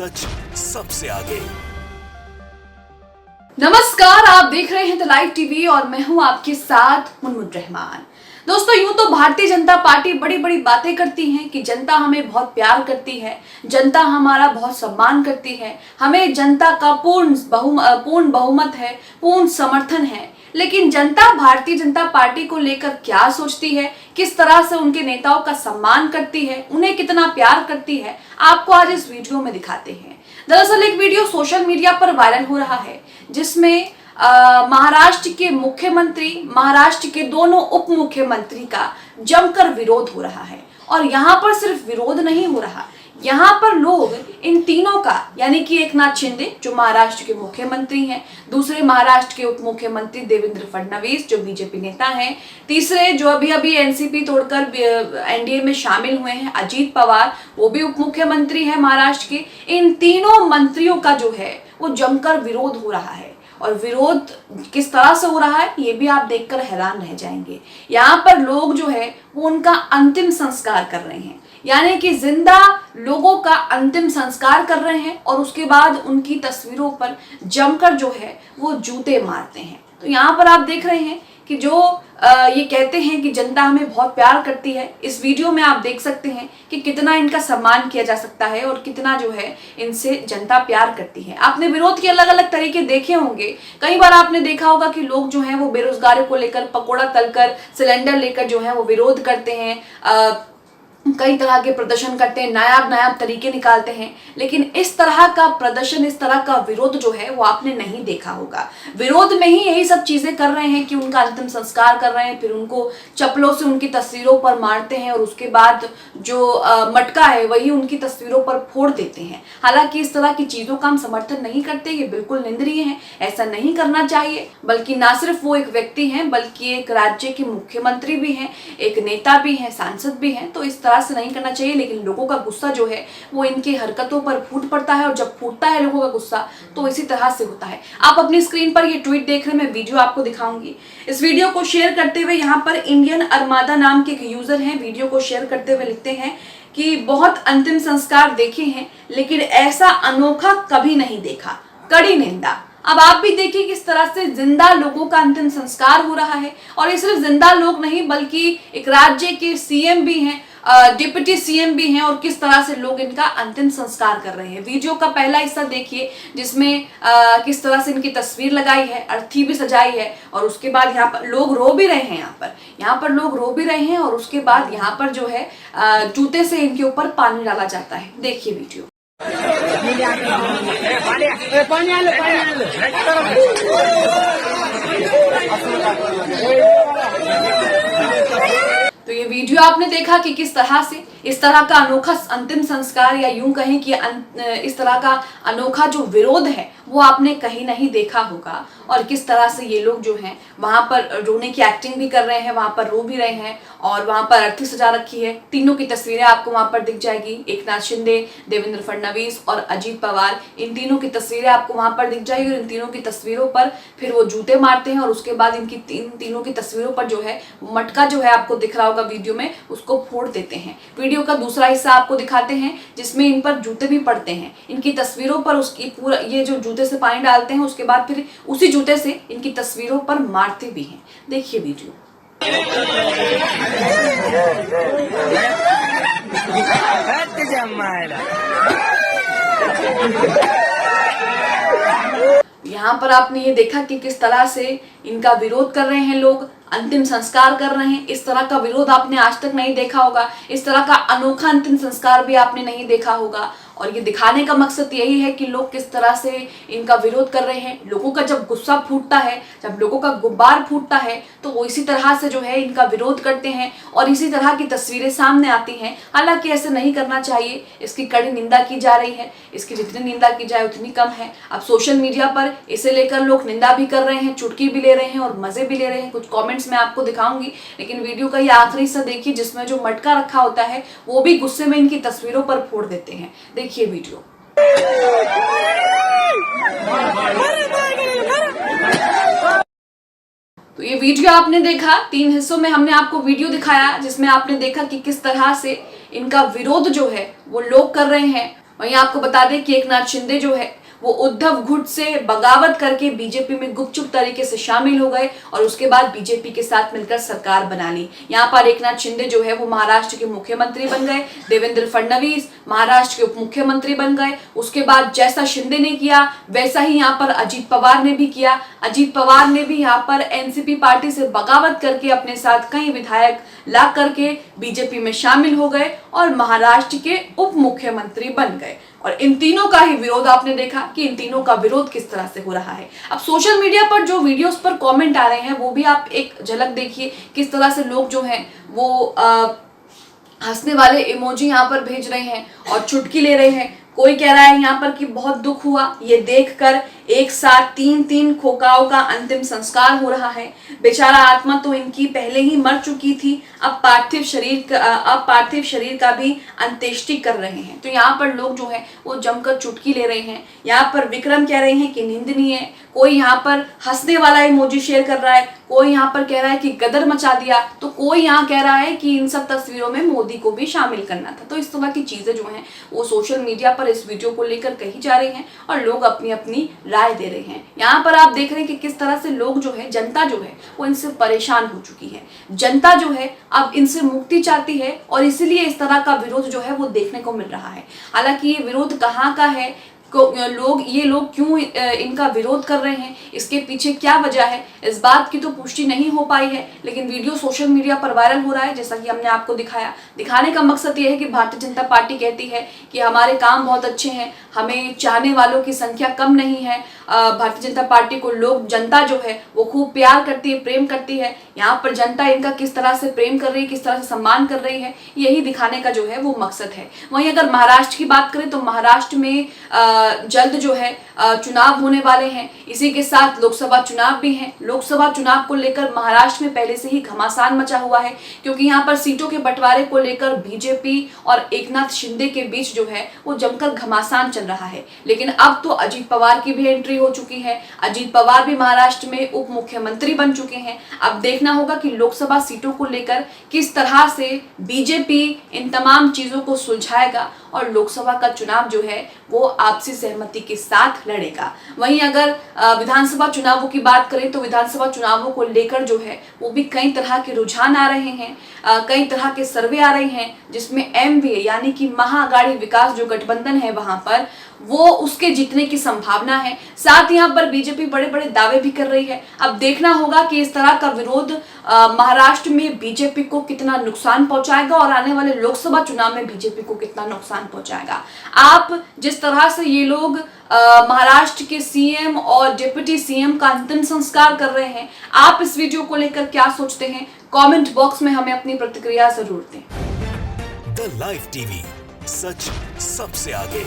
सच सबसे आगे। नमस्कार, आप देख रहे हैं द लाइव टीवी और मैं हूं आपके साथ मुनमुन रहमान। दोस्तों, यूं तो भारतीय जनता पार्टी बड़ी बड़ी बातें करती है कि जनता हमें बहुत प्यार करती है, जनता हमारा बहुत सम्मान करती है, हमें जनता का पूर्ण बहुमत है, पूर्ण समर्थन है। लेकिन जनता भारतीय जनता पार्टी को लेकर क्या सोचती है, किस तरह से उनके नेताओं का सम्मान करती है, उन्हें कितना प्यार करती है, आपको आज इस वीडियो में दिखाते हैं। दरअसल एक वीडियो सोशल मीडिया पर वायरल हो रहा है जिसमें महाराष्ट्र के मुख्यमंत्री, महाराष्ट्र के दोनों उप मुख्यमंत्री का जमकर विरोध हो रहा है। और यहाँ पर सिर्फ विरोध नहीं हो रहा, यहाँ पर लोग इन तीनों का, यानी कि एकनाथ शिंदे जो महाराष्ट्र के मुख्यमंत्री हैं, दूसरे महाराष्ट्र के उप मुख्यमंत्री देवेंद्र फडणवीस जो बीजेपी नेता हैं, तीसरे जो अभी अभी एनसीपी तोड़कर एनडीए में शामिल हुए हैं अजीत पवार, वो भी उप मुख्यमंत्री है महाराष्ट्र के। इन तीनों मंत्रियों का जो है वो जमकर विरोध हो रहा है। और विरोध किस तरह से हो रहा है ये भी आप देखकर हैरान रह जाएंगे। यहाँ पर लोग जो है वो उनका अंतिम संस्कार कर रहे हैं, यानी कि जिंदा लोगों का अंतिम संस्कार कर रहे हैं और उसके बाद उनकी तस्वीरों पर जमकर जो है वो जूते मारते हैं। तो यहाँ पर आप देख रहे हैं कि जो ये कहते हैं कि जनता हमें बहुत प्यार करती है, इस वीडियो में आप देख सकते हैं कि कितना इनका सम्मान किया जा सकता है और कितना जो है इनसे जनता प्यार करती है। आपने विरोध के अलग अलग तरीके देखे होंगे। कई बार आपने देखा होगा कि लोग जो हैं वो बेरोजगारी को लेकर पकोड़ा तलकर, सिलेंडर लेकर जो है वो विरोध करते हैं, कई तरह के प्रदर्शन करते हैं, नायाब नायाब तरीके निकालते हैं। लेकिन इस तरह का प्रदर्शन, इस तरह का विरोध जो है वो आपने नहीं देखा होगा। विरोध में ही यही सब चीजें कर रहे हैं कि उनका अंतिम संस्कार कर रहे हैं, फिर उनको चप्पलों से उनकी तस्वीरों पर मारते हैं और उसके बाद जो मटका है वही उनकी तस्वीरों पर फोड़ देते हैं। हालांकि इस तरह की चीजों का हम समर्थन नहीं करते, ये बिल्कुल निंदनीय है, ऐसा नहीं करना चाहिए। बल्कि ना सिर्फ वो एक व्यक्ति हैं बल्कि एक राज्य के मुख्यमंत्री भी हैं, एक नेता भी हैं, सांसद भी हैं, तो इस तरह से नहीं करना चाहिए। लेकिन लोगों का गुस्सा जो है वो इनकी हरकतों पर फूट पड़ता है और जब फूटता है लोगों का गुस्सा तो इसी तरह से होता है। आप अपनी स्क्रीन पर ये ट्वीट देख रहे हैं, मैं वीडियो आपको दिखाऊंगी। इस वीडियो को शेयर करते हुए यहाँ पर इंडियन अरमादा नाम के एक यूजर हैं, वीडियो को शेयर करते हुए लिखते हैं कि बहुत अंतिम संस्कार देखे हैं लेकिन ऐसा अनोखा कभी नहीं देखा, कड़ी निंदा। अब आप भी देखिए किस तरह से जिंदा लोगों का अंतिम संस्कार हो रहा है। और ये सिर्फ जिंदा लोग नहीं बल्कि एक राज्य के सीएम भी हैं, डिप्टी सीएम भी हैं, और किस तरह से लोग इनका अंतिम संस्कार कर रहे हैं। वीडियो का पहला हिस्सा देखिए जिसमें किस तरह से इनकी तस्वीर लगाई है, अर्थी भी सजाई है, और उसके बाद यहाँ पर लोग रो भी रहे हैं। यहाँ पर लोग रो भी रहे हैं और उसके बाद यहाँ पर जो है जूते से इनके ऊपर पानी डाला जाता है। देखिए वीडियो। तो ये वीडियो आपने देखा कि किस तरह से इस तरह का अनोखा अंतिम संस्कार, या यूं कहें कि इस तरह का अनोखा जो विरोध है वो आपने कहीं नहीं देखा होगा। और किस तरह से ये लोग जो हैं वहां पर रोने की एक्टिंग भी कर रहे हैं, वहां पर रो भी रहे हैं, और वहां पर अर्थी सजा रखी है। तीनों की तस्वीरें आपको वहां पर दिख जाएगी, एकनाथ शिंदे, देवेंद्र फडणवीस और अजीत पवार, इन तीनों की तस्वीरें आपको वहां पर दिख जाएगी। और इन तीनों की तस्वीरों पर फिर वो जूते मारते हैं और उसके बाद इनकी तीनों की तस्वीरों पर जो है मटका जो है आपको दिख रहा होगा वीडियो में, उसको फोड़ देते हैं। वीडियो का दूसरा हिस्सा आपको दिखाते हैं जिसमें इन पर जूते भी पड़ते हैं। इनकी तस्वीरों पर उसकी पूरा ये जो जूते से पानी डालते हैं, उसके बाद फिर उसी जूते से इनकी तस्वीरों पर मारते भी हैं। देखिए वीडियो। यहाँ पर आपने ये देखा कि किस तरह से इनका विरोध कर रहे हैं लोग, अंतिम संस्कार कर रहे हैं। इस तरह का विरोध आपने आज तक नहीं देखा होगा, इस तरह का अनोखा अंतिम संस्कार भी आपने नहीं देखा होगा। और ये दिखाने का मकसद यही है कि लोग किस तरह से इनका विरोध कर रहे हैं। लोगों का जब गुस्सा फूटता है, जब लोगों का गुब्बार फूटता है, तो वो इसी तरह से जो है इनका विरोध करते हैं और इसी तरह की तस्वीरें सामने आती हैं। हालांकि ऐसे नहीं करना चाहिए, इसकी कड़ी निंदा की जा रही है, इसकी जितनी निंदा की जाए उतनी कम है। अब सोशल मीडिया पर इसे लेकर लोग निंदा भी कर रहे हैं, चुटकी भी ले रहे हैं और मजे भी ले रहे हैं। कुछ कॉमेंट्स मैं आपको दिखाऊंगी, लेकिन वीडियो का ये आखिरी हिस्सा देखिए जिसमें जो मटका रखा होता है वो भी गुस्से में इनकी तस्वीरों पर फोड़ देते हैं। देखिए वीडियो। तो ये वीडियो आपने देखा, 3 हिस्सों में हमने आपको वीडियो दिखाया जिसमें आपने देखा कि किस तरह से इनका विरोध जो है वो लोग कर रहे हैं। वहीं आपको बता दें कि एकनाथ शिंदे जो है वो उद्धव गुट से बगावत करके बीजेपी में गुपचुप तरीके से शामिल हो गए और उसके बाद बीजेपी के साथ मिलकर सरकार बना ली। यहाँ पर एकनाथ शिंदे जो है वो महाराष्ट्र के मुख्यमंत्री बन गए, देवेंद्र फडणवीस महाराष्ट्र के उप मुख्यमंत्री बन गए। उसके बाद जैसा शिंदे ने किया वैसा ही यहाँ पर अजीत पवार ने भी किया। अजीत पवार ने भी यहाँ पर एनसीपी पार्टी से बगावत करके अपने साथ कई विधायक ला करके बीजेपी में शामिल हो गए और महाराष्ट्र के उप मुख्यमंत्री बन गए। और इन तीनों का ही विरोध आपने देखा कि इन तीनों का विरोध किस तरह से हो रहा है। अब सोशल मीडिया पर जो वीडियोस पर कमेंट आ रहे हैं वो भी आप एक झलक देखिए, किस तरह से लोग जो हैं वो हंसने वाले इमोजी यहाँ पर भेज रहे हैं और चुटकी ले रहे हैं। कोई कह रहा है यहाँ पर कि बहुत दुख हुआ ये देखकर, एक साथ तीन खोकाओं का अंतिम संस्कार हो रहा है। बेचारा आत्मा तो इनकी पहले ही मर चुकी थी, अब पार्थिव शरीर का भी अंत्येष्टि कर रहे हैं। तो यहाँ पर लोग जो है वो जमकर चुटकी ले रहे हैं। यहाँ पर विक्रम कह रहे हैं कि निंदनीय है, कोई यहाँ पर हंसने वाला इमोजी शेयर कर रहा है, कोई यहाँ पर कह रहा है कि गदर मचा दिया, तो कोई यहाँ कह रहा है कि इन सब तस्वीरों में मोदी को भी शामिल करना था। तो इस तरह की चीजें जो हैं वो सोशल मीडिया पर इस वीडियो को लेकर कही जा रही हैं और लोग अपनी अपनी राय दे रहे हैं। यहाँ पर आप देख रहे हैं कि किस तरह से लोग जो है, जनता जो है वो इनसे परेशान हो चुकी है। जनता जो है अब इनसे मुक्ति चाहती है और इसीलिए इस तरह का विरोध जो है वो देखने को मिल रहा है। हालांकि ये विरोध कहाँ का है, ये लोग क्यों इनका विरोध कर रहे हैं, इसके पीछे क्या वजह है, इस बात की तो पुष्टि नहीं हो पाई है। लेकिन वीडियो सोशल मीडिया पर वायरल हो रहा है, जैसा कि हमने आपको दिखाया। दिखाने का मकसद ये है कि भारतीय जनता पार्टी कहती है कि हमारे काम बहुत अच्छे हैं, हमें चाहने वालों की संख्या कम नहीं है। भारतीय जनता पार्टी को लोग, जनता जो है वो खूब प्यार करती है, प्रेम करती है। यहाँ पर जनता इनका किस तरह से प्रेम कर रही है, किस तरह से सम्मान कर रही है, यही दिखाने का जो है वो मकसद है। वहीं अगर महाराष्ट्र की बात करें तो महाराष्ट्र में जल्द जो है चुनाव होने वाले हैं। इसी के साथ लोकसभा चुनाव भी हैं। लोकसभा चुनाव को लेकर महाराष्ट्र में पहले से ही घमासान मचा हुआ है, क्योंकि यहाँ पर सीटों के बंटवारे को लेकर बीजेपी और एकनाथ शिंदे के बीच जो है वो जमकर घमासान चल रहा है। लेकिन अब तो अजीत पवार की भी एंट्री हो चुकी है। अजीत पवार भी महाराष्ट्र में उप मुख्यमंत्री बन चुके हैं। अब देखना होगा कि लोकसभा सीटों को लेकर किस तरह से बीजेपी इन तमाम चीजों को सुलझाएगा और लोकसभा का चुनाव जो है वो आपसी सहमति के साथ लड़ेगा। वहीं अगर विधानसभा चुनावों की बात करें तो विधानसभा चुनावों को लेकर जो है वो भी कई तरह के रुझान आ रहे हैं, कई तरह के सर्वे आ रहे हैं, जिसमें एमवीए यानी कि महाअघाड़ी विकास जो गठबंधन है वहां पर वो उसके जीतने की संभावना है। साथ यहाँ पर बीजेपी बड़े बड़े दावे भी कर रही है। अब देखना होगा कि इस तरह का विरोध महाराष्ट्र में बीजेपी को कितना नुकसान पहुंचाएगा और आने वाले लोकसभा चुनाव में बीजेपी को कितना नुकसान पहुंचाएगा। आप जिस तरह से ये लोग महाराष्ट्र के सीएम और डिप्टी सीएम का अंतिम संस्कार कर रहे हैं, आप इस वीडियो को लेकर क्या सोचते हैं, कमेंट बॉक्स में हमें अपनी प्रतिक्रिया जरूर दें। द लाइव टीवी, सच सबसे आगे।